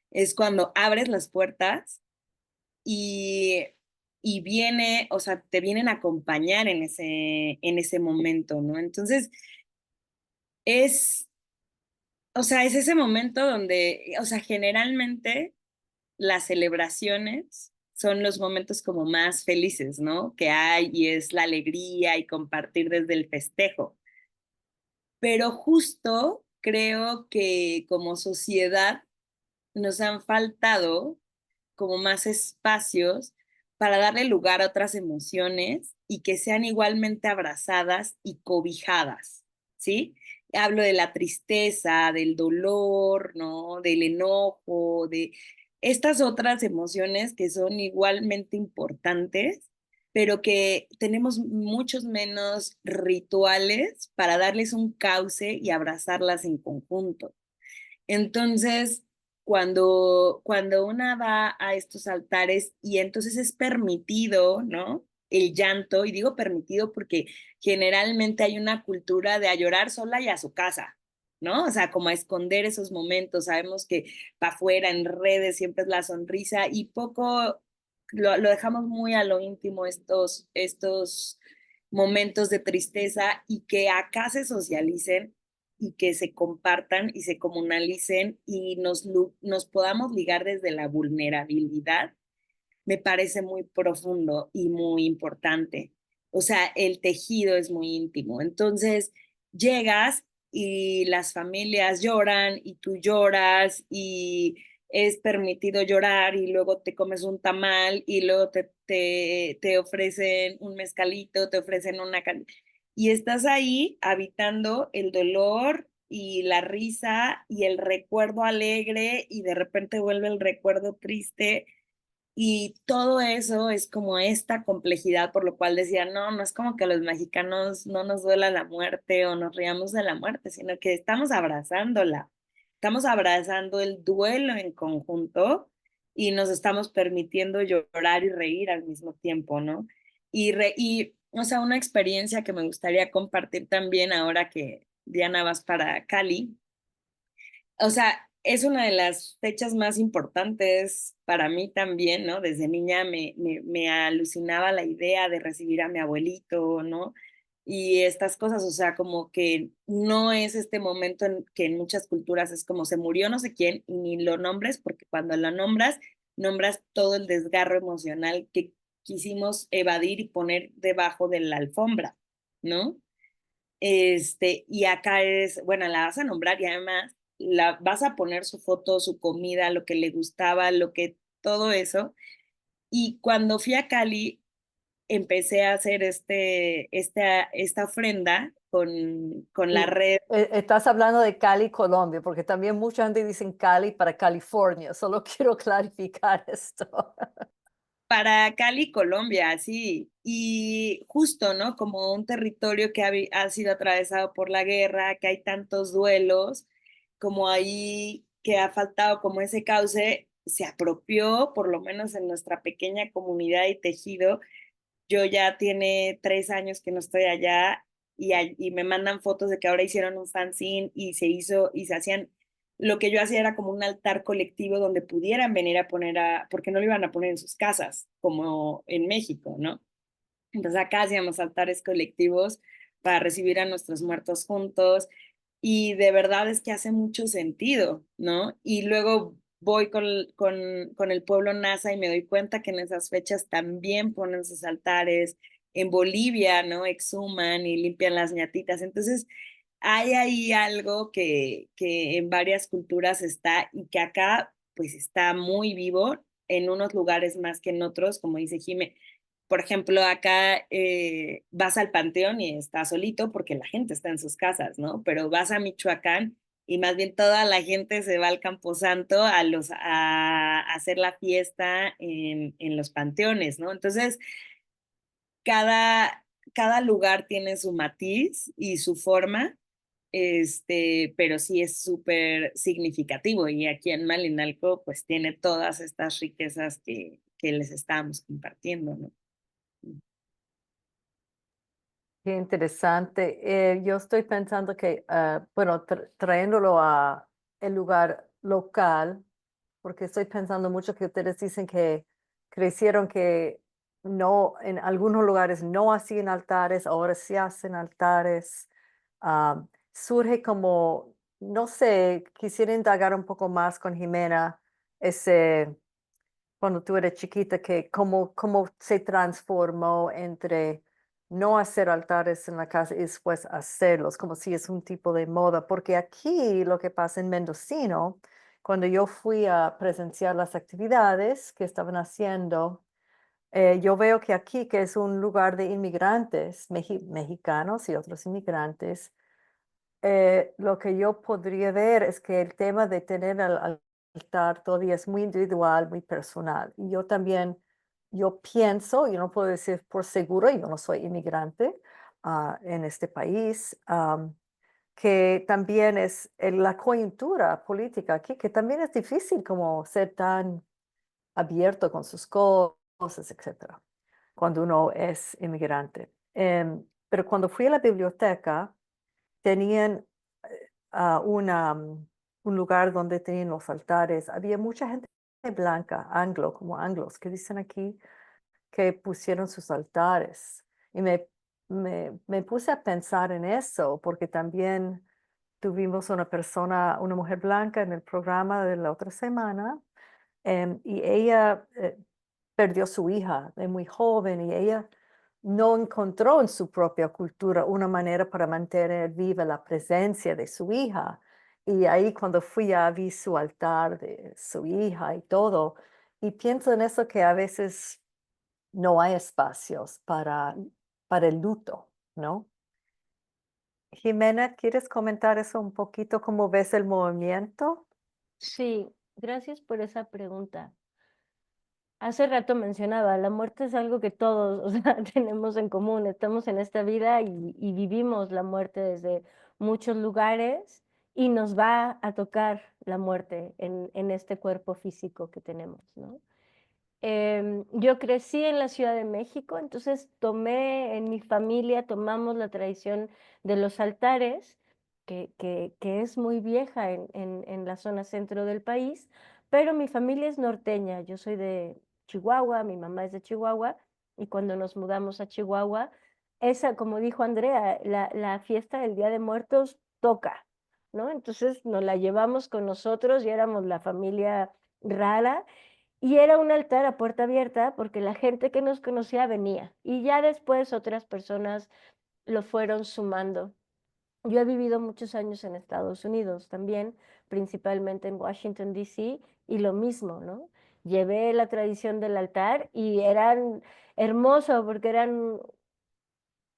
[SPEAKER 4] es cuando abres las puertas y, y viene, o sea, te vienen a acompañar en ese momento, ¿no? Entonces, es o sea, es ese momento donde, o sea, generalmente las celebraciones son los momentos como más felices, ¿no? Que hay y es la alegría y compartir desde el festejo. Pero justo creo que como sociedad nos han faltado como más espacios para darle lugar a otras emociones y que sean igualmente abrazadas y cobijadas, ¿sí? Hablo de la tristeza, del dolor, ¿no? Del enojo, de estas otras emociones que son igualmente importantes, pero que tenemos muchos menos rituales para darles un cauce y abrazarlas en conjunto. Entonces, cuando una va a estos altares y entonces es permitido, ¿no? El llanto, y digo permitido porque generalmente hay una cultura de a llorar sola y a su casa, ¿no? O sea, como a esconder esos momentos. Sabemos que para afuera, en redes, siempre es la sonrisa y poco lo dejamos muy a lo íntimo estos momentos de tristeza y que acá se socialicen y que se compartan y se comunalicen y nos podamos ligar desde la vulnerabilidad, me parece muy profundo y muy importante. O sea, el tejido es muy íntimo. Entonces, llegas y las familias lloran y tú lloras y es permitido llorar y luego te comes un tamal y luego te ofrecen un mezcalito, te ofrecen una... Y estás ahí habitando el dolor y la risa y el recuerdo alegre y de repente vuelve el recuerdo triste y todo eso es como esta complejidad por lo cual decía, no, no es como que a los mexicanos no nos duela la muerte o nos riamos de la muerte, sino que estamos abrazándola, estamos abrazando el duelo en conjunto y nos estamos permitiendo llorar y reír al mismo tiempo, ¿no? O sea, una experiencia que me gustaría compartir también ahora que Diana vas para Cali, o sea, es una de las fechas más importantes para mí también, ¿no? Desde niña me alucinaba la idea de recibir a mi abuelito, ¿no? Y estas cosas, o sea, como que no es este momento en que en muchas culturas es como se murió no sé quién y ni lo nombres, porque cuando lo nombras, nombras todo el desgarro emocional que quisimos evadir y poner debajo de la alfombra, ¿no? Y acá es, bueno, la vas a nombrar y además la vas a poner su foto, su comida, lo que le gustaba, lo que, todo eso. Y cuando fui a Cali, empecé a hacer esta ofrenda con la
[SPEAKER 1] Y
[SPEAKER 4] red.
[SPEAKER 1] estás hablando de Cali, Colombia, porque también mucha gente dice Cali para California. Solo quiero clarificar esto.
[SPEAKER 4] Para Cali, Colombia, sí. Y justo, ¿no? Como un territorio que ha sido atravesado por la guerra, que hay tantos duelos, como ahí que ha faltado como ese cauce, se apropió, por lo menos en nuestra pequeña comunidad y tejido. Yo ya tiene 3 años que no estoy allá y me mandan fotos de que ahora hicieron un fanzine y se hizo y se hacían, lo que yo hacía era como un altar colectivo donde pudieran venir a poner porque no lo iban a poner en sus casas, como en México, ¿no? Entonces acá hacíamos altares colectivos para recibir a nuestros muertos juntos y de verdad es que hace mucho sentido, ¿no? Y luego voy con el pueblo NASA y me doy cuenta que en esas fechas también ponen sus altares. En Bolivia, ¿no? Exhuman y limpian las ñatitas. Entonces, hay ahí algo que en varias culturas está y que acá pues está muy vivo en unos lugares más que en otros, como dice Jime. Por ejemplo, acá vas al panteón y está solito porque la gente está en sus casas, ¿no? Pero vas a Michoacán y más bien toda la gente se va al Camposanto a hacer la fiesta en los panteones, ¿no? Entonces, cada lugar tiene su matiz y su forma, pero sí es súper significativo y aquí en Malinalco pues tiene todas estas riquezas que les estamos compartiendo, ¿no?
[SPEAKER 1] Qué interesante. Yo estoy pensando que, bueno, trayéndolo a el lugar local, porque estoy pensando mucho que ustedes dicen que crecieron que no, en algunos lugares no hacían altares, ahora sí hacen altares. Surge como no sé, quisiera indagar un poco más con Jimena, ese, cuando tú eres chiquita, que cómo se transformó entre no hacer altares en la casa y después hacerlos, como si es un tipo de moda, porque aquí lo que pasa en Mendocino, cuando yo fui a presenciar las actividades que estaban haciendo, yo veo que aquí, que es un lugar de inmigrantes mexicanos y otros inmigrantes, lo que yo podría ver es que el tema de tener al altar todavía es muy individual, muy personal. Y yo también, yo pienso, yo no puedo decir por seguro, yo no soy inmigrante en este país, que también es la coyuntura política aquí, que también es difícil como ser tan abierto con sus cosas, etcétera, cuando uno es inmigrante. Pero cuando fui a la biblioteca, tenían un lugar donde tenían los altares. Había mucha gente blanca, como anglos, que dicen aquí, que pusieron sus altares. Y me puse a pensar en eso, porque también tuvimos una mujer blanca en el programa de la otra semana, y ella perdió su hija de muy joven y ella no encontró en su propia cultura una manera para mantener viva la presencia de su hija. Y ahí cuando fui vi su altar de su hija y todo, y pienso en eso que a veces no hay espacios para el luto, ¿no? Jimena, ¿quieres comentar eso un poquito? ¿Cómo ves el movimiento?
[SPEAKER 3] Sí, gracias por esa pregunta. Hace rato mencionaba, la muerte es algo que todos, o sea, tenemos en común. Estamos en esta vida y vivimos la muerte desde muchos lugares y nos va a tocar la muerte en este cuerpo físico que tenemos, ¿no? Yo crecí en la Ciudad de México, entonces en mi familia tomamos la tradición de los altares, que es muy vieja en la zona centro del país, pero mi familia es norteña, yo soy de Chihuahua, mi mamá es de Chihuahua, y cuando nos mudamos a Chihuahua, como dijo Andrea, la fiesta del Día de Muertos toca, ¿no? Entonces nos la llevamos con nosotros y éramos la familia rara. Y era un altar a puerta abierta porque la gente que nos conocía venía y ya después otras personas lo fueron sumando. Yo he vivido muchos años en Estados Unidos también, principalmente en Washington, D.C., y lo mismo, ¿no? Llevé la tradición del altar y eran hermosos porque eran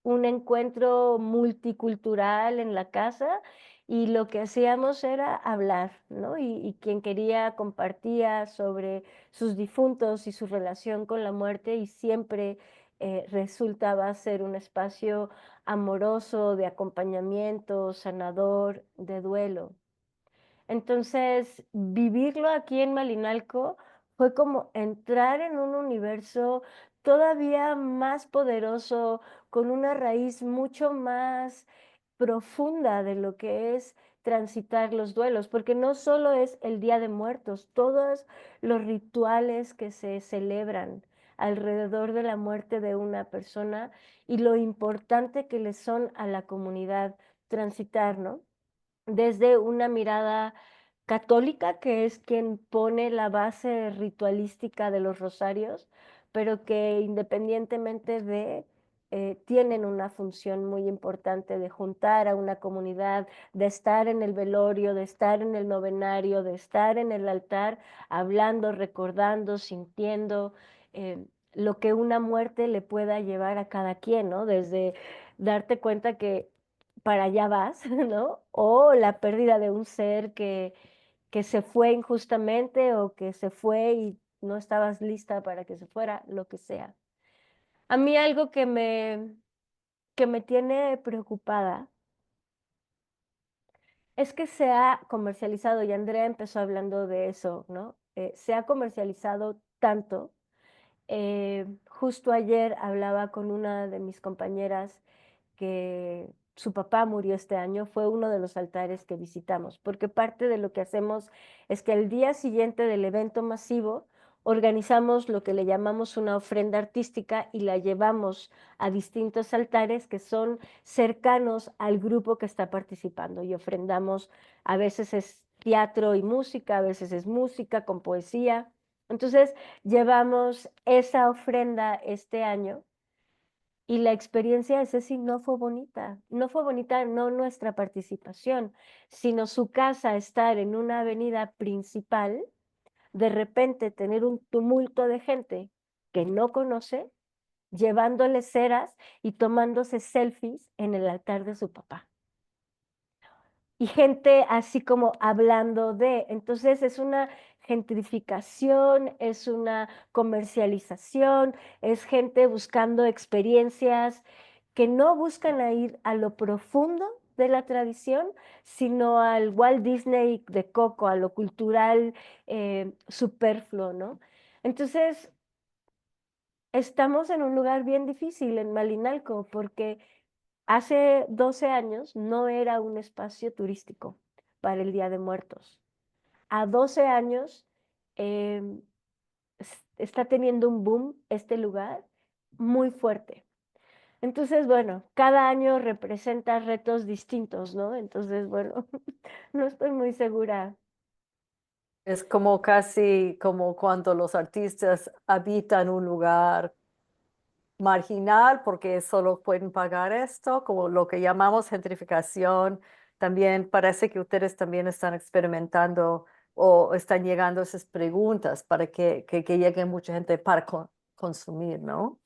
[SPEAKER 3] un encuentro multicultural en la casa y lo que hacíamos era hablar, ¿no? Y quien quería compartía sobre sus difuntos y su relación con la muerte y siempre resultaba ser un espacio amoroso, de acompañamiento, sanador, de duelo. Entonces, vivirlo aquí en Malinalco fue como entrar en un universo todavía más poderoso, con una raíz mucho más profunda de lo que es transitar los duelos, porque no solo es el Día de Muertos, todos los rituales que se celebran alrededor de la muerte de una persona y lo importante que le son a la comunidad transitar, ¿no? Desde una mirada católica, que es quien pone la base ritualística de los rosarios, pero que independientemente tienen una función muy importante de juntar a una comunidad, de estar en el velorio, de estar en el novenario, de estar en el altar, hablando, recordando, sintiendo lo que una muerte le pueda llevar a cada quien, ¿no? Desde darte cuenta que para allá vas, ¿no? O la pérdida de un ser que se fue injustamente o que se fue y no estabas lista para que se fuera, lo que sea. A mí algo que me tiene preocupada es que se ha comercializado, y Andrea empezó hablando de eso, ¿no? Se ha comercializado tanto. Justo ayer hablaba con una de mis compañeras que su papá murió este año, fue uno de los altares que visitamos, porque parte de lo que hacemos es que al día siguiente del evento masivo organizamos lo que le llamamos una ofrenda artística y la llevamos a distintos altares que son cercanos al grupo que está participando y ofrendamos, a veces es teatro y música, a veces es música con poesía. Entonces llevamos esa ofrenda este año y la experiencia de Ceci no fue bonita. No fue bonita, no nuestra participación, sino su casa estar en una avenida principal, de repente tener un tumulto de gente que no conoce, llevándole ceras y tomándose selfies en el altar de su papá. Y gente así como hablando de, entonces es una gentrificación, es una comercialización, es gente buscando experiencias que no buscan a ir a lo profundo de la tradición, sino al Walt Disney de Coco, a lo cultural superfluo, ¿no? Entonces, estamos en un lugar bien difícil en Malinalco, porque hace 12 años no era un espacio turístico para el Día de Muertos. A 12 años está teniendo un boom este lugar muy fuerte. Entonces, bueno, cada año representa retos distintos, ¿no? Entonces, bueno, no estoy muy segura.
[SPEAKER 1] Es como casi como cuando los artistas habitan un lugar marginal porque solo pueden pagar esto, como lo que llamamos gentrificación. También parece que ustedes también están experimentando o están llegando a esas preguntas para que llegue mucha gente para consumir, ¿no?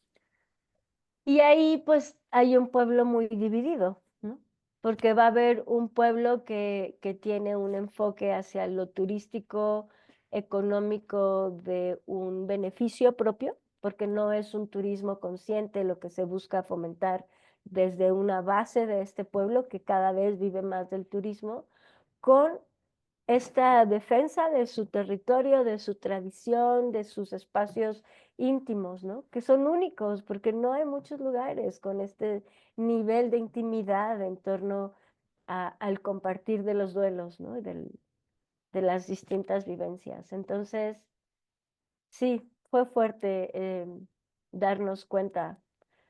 [SPEAKER 3] Y ahí pues hay un pueblo muy dividido, ¿no? Porque va a haber un pueblo que tiene un enfoque hacia lo turístico, económico, de un beneficio propio, porque no es un turismo consciente lo que se busca fomentar desde una base de este pueblo que cada vez vive más del turismo, con esta defensa de su territorio, de su tradición, de sus espacios íntimos, ¿no? Que son únicos, porque no hay muchos lugares con este nivel de intimidad en torno al compartir de los duelos, ¿no? De las distintas vivencias. Entonces, sí, fue fuerte darnos cuenta.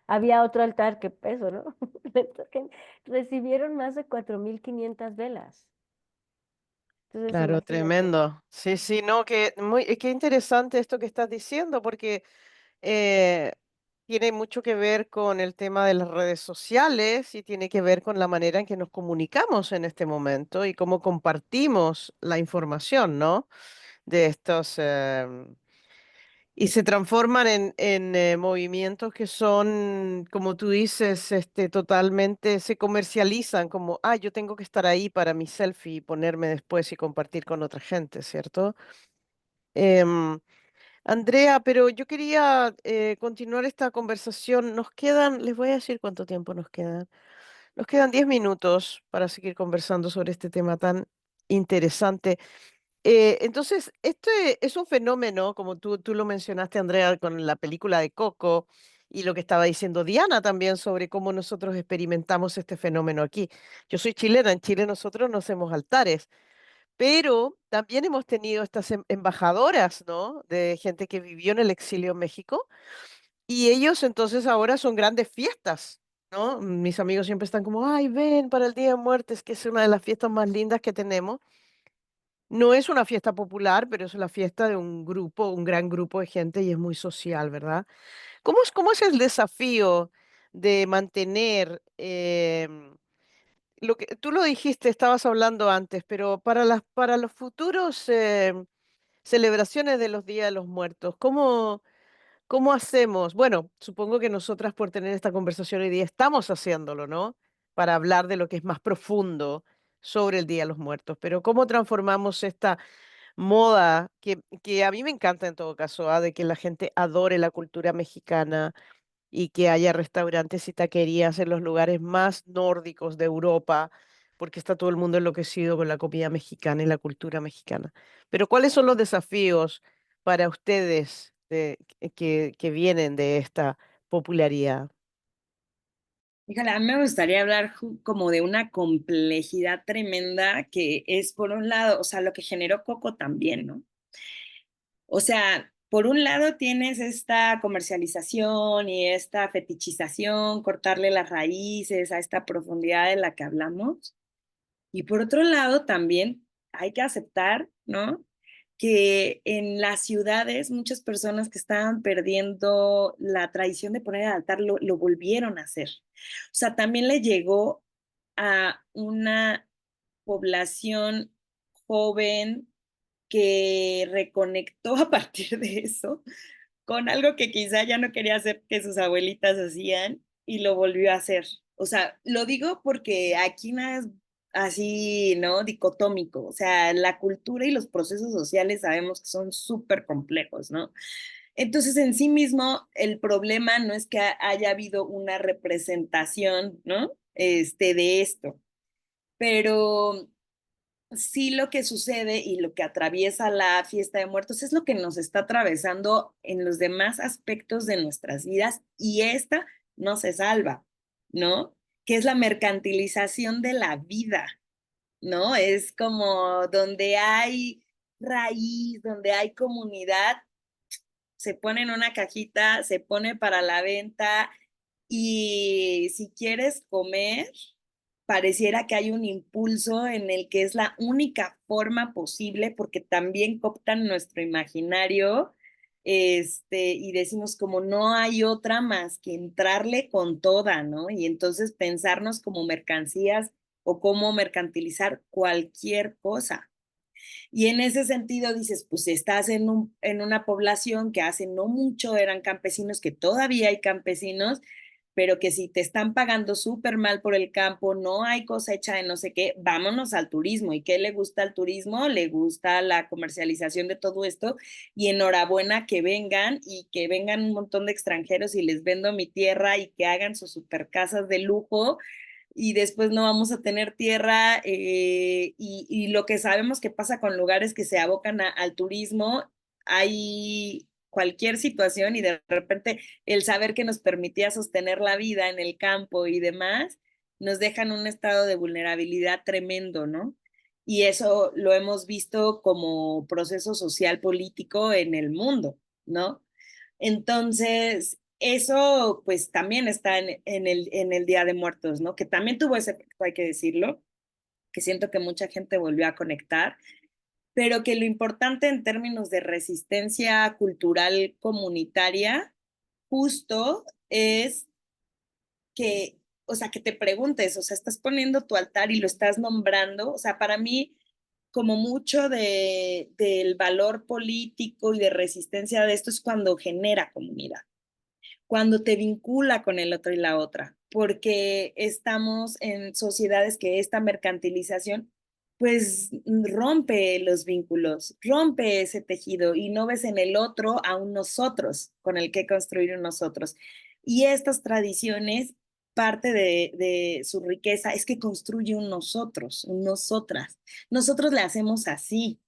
[SPEAKER 3] Había otro altar que peso, ¿no? Recibieron más de 4.500 velas. Entonces,
[SPEAKER 2] Claro,
[SPEAKER 3] imagínate.
[SPEAKER 2] tremendo. Sí, sí, no, qué interesante esto que estás diciendo, porque eh, tiene mucho que ver con el tema de las redes sociales y tiene que ver con la manera en que nos comunicamos en este momento y cómo compartimos la información, ¿no? De estos, y se transforman en movimientos que son, como tú dices, totalmente, se comercializan como, ah, yo tengo que estar ahí para mi selfie y ponerme después y compartir con otra gente, ¿cierto? Em, Andrea, pero yo quería continuar esta conversación. Nos quedan, les voy a decir cuánto tiempo nos quedan. Nos quedan 10 minutos para seguir conversando sobre este tema tan interesante. Entonces, este es un fenómeno, como tú lo mencionaste, Andrea, con la película de Coco y lo que estaba diciendo Diana también sobre cómo nosotros experimentamos este fenómeno aquí. Yo soy chilena, en Chile nosotros no hacemos altares, pero también hemos tenido estas embajadoras, ¿no? De gente que vivió en el exilio en México y ellos entonces ahora son grandes fiestas, ¿no? Mis amigos siempre están como, ay, ven para el Día de Muertes, que es una de las fiestas más lindas que tenemos. No es una fiesta popular, pero es la fiesta de un grupo, un gran grupo de gente y es muy social, ¿verdad? Cómo es el desafío de mantener lo que tú lo dijiste, estabas hablando antes, pero para los futuros celebraciones de los Días de los Muertos, ¿cómo hacemos? Bueno, supongo que nosotras por tener esta conversación hoy día estamos haciéndolo, ¿no? Para hablar de lo que es más profundo sobre el Día de los Muertos, pero ¿cómo transformamos esta moda que a mí me encanta en todo caso, de que la gente adore la cultura mexicana y que haya restaurantes y taquerías en los lugares más nórdicos de Europa, porque está todo el mundo enloquecido con la comida mexicana y la cultura mexicana? Pero ¿cuáles son los desafíos para ustedes que vienen de esta popularidad?
[SPEAKER 4] Híjole, a mí me gustaría hablar como de una complejidad tremenda que es, por un lado, o sea, lo que generó Coco también, ¿no? O sea, por un lado tienes esta comercialización y esta fetichización, cortarle las raíces a esta profundidad de la que hablamos. Y por otro lado también hay que aceptar, ¿no?, que en las ciudades muchas personas que estaban perdiendo la tradición de poner el altar lo volvieron a hacer. O sea, también le llegó a una población joven que reconectó a partir de eso con algo que quizá ya no quería hacer que sus abuelitas hacían y lo volvió a hacer. O sea, lo digo porque aquí nada es así, ¿no? Dicotómico. O sea, la cultura y los procesos sociales sabemos que son súper complejos, ¿no? Entonces, en sí mismo, el problema no es que haya habido una representación, ¿no? De esto, pero sí lo que sucede y lo que atraviesa la fiesta de muertos es lo que nos está atravesando en los demás aspectos de nuestras vidas y esta no se salva, ¿no? Que es la mercantilización de la vida, ¿no? Es como donde hay raíz, donde hay comunidad, se pone en una cajita, se pone para la venta y si quieres comer, pareciera que hay un impulso en el que es la única forma posible porque también cooptan nuestro imaginario, y decimos como no hay otra más que entrarle con toda, ¿no? Y entonces pensarnos como mercancías o cómo mercantilizar cualquier cosa. Y en ese sentido dices, pues estás en una población que hace no mucho eran campesinos, que todavía hay campesinos, pero que si te están pagando súper mal por el campo, no hay cosecha de no sé qué, vámonos al turismo. ¿Y qué le gusta al turismo? Le gusta la comercialización de todo esto y enhorabuena que vengan y que vengan un montón de extranjeros y les vendo mi tierra y que hagan sus super casas de lujo y después no vamos a tener tierra y lo que sabemos que pasa con lugares que se abocan al turismo, hay cualquier situación y de repente el saber que nos permitía sostener la vida en el campo y demás, nos deja en un estado de vulnerabilidad tremendo, ¿no? Y eso lo hemos visto como proceso social político en el mundo, ¿no? Entonces, eso pues también está en el Día de Muertos, ¿no? Que también tuvo ese efecto, hay que decirlo, que siento que mucha gente volvió a conectar, pero que lo importante en términos de resistencia cultural comunitaria, justo es que, o sea, que te preguntes, o sea, estás poniendo tu altar y lo estás nombrando, o sea, para mí como mucho del valor político y de resistencia de esto es cuando genera comunidad, cuando te vincula con el otro y la otra, porque estamos en sociedades que esta mercantilización pues rompe los vínculos, rompe ese tejido y no ves en el otro a un nosotros con el que construir un nosotros. Y estas tradiciones, parte de su riqueza es que construye un nosotros, un nosotras. Nosotros le hacemos así,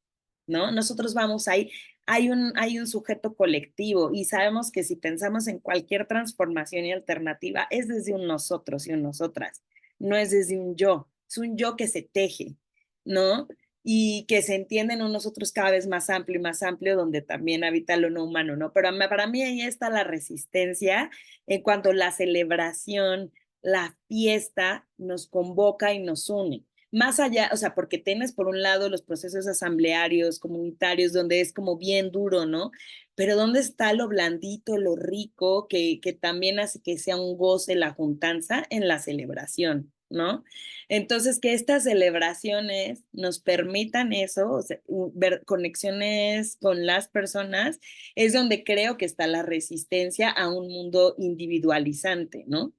[SPEAKER 4] ¿no? Nosotros vamos ahí, hay un sujeto colectivo y sabemos que si pensamos en cualquier transformación y alternativa es desde un nosotros y un nosotras, no es desde un yo, es un yo que se teje, ¿no? Y que se entiende en un nosotros cada vez más amplio, donde también habita lo no humano, ¿no? Pero para mí ahí está la resistencia en cuanto a la celebración, la fiesta nos convoca y nos une más allá, o sea, porque tienes por un lado los procesos asamblearios, comunitarios, donde es como bien duro, ¿no? Pero ¿dónde está lo blandito, lo rico, que también hace que sea un goce la juntanza en la celebración, ¿no? Entonces, que estas celebraciones nos permitan eso, o sea, ver conexiones con las personas, es donde creo que está la resistencia a un mundo individualizante, ¿no?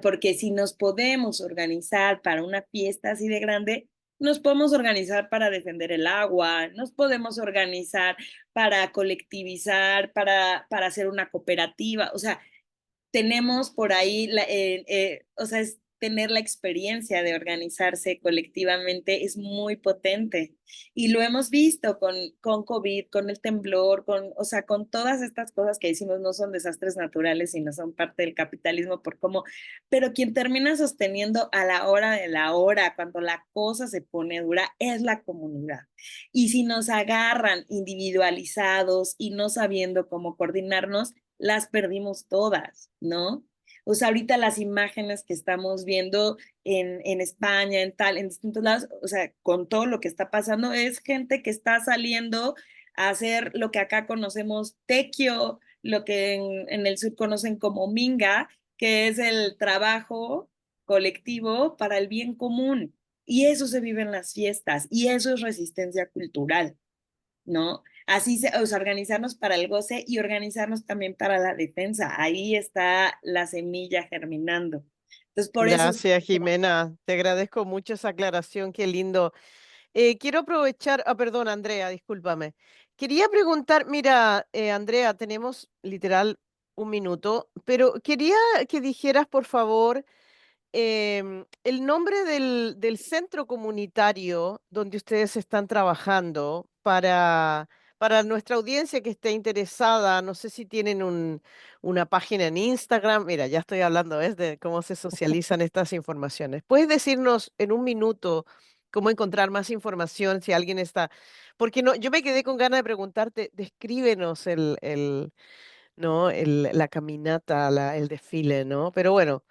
[SPEAKER 4] Porque si nos podemos organizar para una fiesta así de grande, nos podemos organizar para defender el agua, nos podemos organizar para colectivizar, para hacer una cooperativa, o sea, tenemos por ahí, o sea, tener la experiencia de organizarse colectivamente es muy potente. Y lo hemos visto con COVID, con el temblor, o sea, con todas estas cosas que decimos no son desastres naturales, sino son parte del capitalismo por cómo, pero quien termina sosteniendo a la hora de la hora, cuando la cosa se pone dura, es la comunidad. Y si nos agarran individualizados y no sabiendo cómo coordinarnos, las perdimos todas, ¿no? O sea, ahorita las imágenes que estamos viendo en España, en distintos lados, o sea, con todo lo que está pasando, es gente que está saliendo a hacer lo que acá conocemos tequio, lo que en el sur conocen como minga, que es el trabajo colectivo para el bien común. Y eso se vive en las fiestas, y eso es resistencia cultural, ¿no? Así, o sea, organizarnos para el goce y organizarnos también para la defensa. Ahí está la semilla germinando. Entonces, por eso...
[SPEAKER 2] Gracias, Jimena. Te agradezco mucho esa aclaración. Qué lindo. Quiero aprovechar, perdón, Andrea, discúlpame. Quería preguntar, mira, Andrea, tenemos literal un minuto, pero quería que dijeras, por favor, el nombre del centro comunitario donde ustedes están trabajando para nuestra audiencia que esté interesada. No sé si tienen una página en Instagram. Mira, ya estoy hablando, ¿ves? De cómo se socializan estas informaciones. ¿Puedes decirnos en un minuto cómo encontrar más información si alguien está? Porque no, yo me quedé con ganas de preguntarte, descríbenos ¿no? La caminata, el desfile, ¿no? Pero bueno.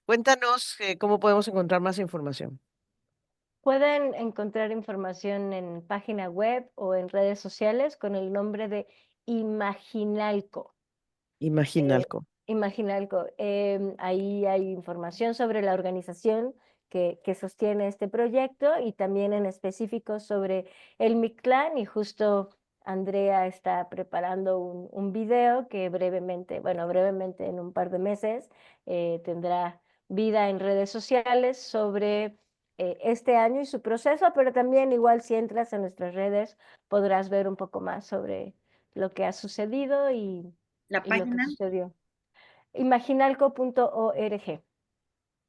[SPEAKER 2] Cuéntanos cómo podemos encontrar más información.
[SPEAKER 3] Pueden encontrar información en página web o en redes sociales con el nombre de Imaginalco.
[SPEAKER 2] Imaginalco.
[SPEAKER 3] Imaginalco. Ahí hay información sobre la organización que sostiene este proyecto y también en específico sobre el Mictlán, y justo Andrea está preparando un video que brevemente, bueno, brevemente en un par de meses, tendrá vida en redes sociales sobre este año y su proceso, pero también igual si entras en nuestras redes podrás ver un poco más sobre lo que ha sucedido
[SPEAKER 4] la
[SPEAKER 3] y lo que
[SPEAKER 4] página
[SPEAKER 3] sucedió. Imaginalco.org.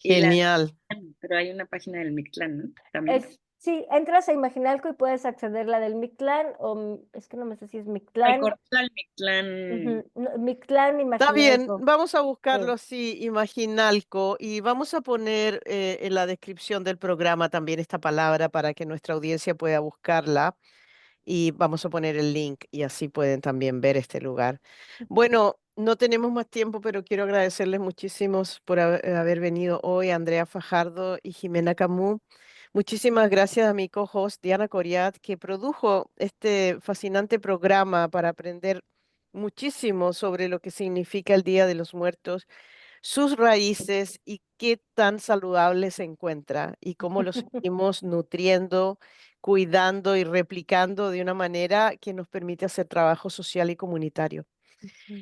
[SPEAKER 4] y la...
[SPEAKER 2] Genial.
[SPEAKER 4] Pero hay una página del Mictlán, ¿no? También.
[SPEAKER 3] Sí, entras a Imaginalco y puedes acceder a la del Mictlán, o es que no me sé si es
[SPEAKER 4] Al
[SPEAKER 3] Mictlán.
[SPEAKER 4] cortal Mictlán.
[SPEAKER 3] No, Mictlán,
[SPEAKER 2] Está bien,
[SPEAKER 3] Imaginalco.
[SPEAKER 2] vamos a buscarlo así, Imaginalco, y vamos a poner en la descripción del programa también esta palabra para que nuestra audiencia pueda buscarla. Y vamos a poner el link y así pueden también ver este lugar. Bueno, no tenemos más tiempo, pero quiero agradecerles muchísimo por haber venido hoy, Andrea Fajardo y Jimena Camus. Muchísimas gracias a mi co-host Diana Coriat, que produjo este fascinante programa para aprender muchísimo sobre lo que significa el Día de los Muertos, sus raíces y qué tan saludable se encuentra y cómo lo seguimos nutriendo, cuidando y replicando de una manera que nos permite hacer trabajo social y comunitario.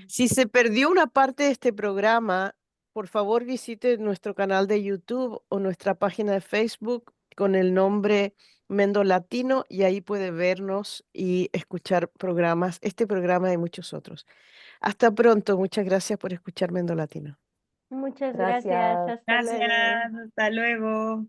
[SPEAKER 2] Si se perdió una parte de este programa, por favor visite nuestro canal de YouTube o nuestra página de Facebook con el nombre Mendo Latino y ahí puede vernos y escuchar programas, este programa y muchos otros. Hasta pronto, muchas gracias por escuchar Mendo Latino.
[SPEAKER 3] Muchas gracias.
[SPEAKER 1] Gracias.
[SPEAKER 3] Hasta
[SPEAKER 4] Gracias,
[SPEAKER 3] luego.
[SPEAKER 4] hasta luego.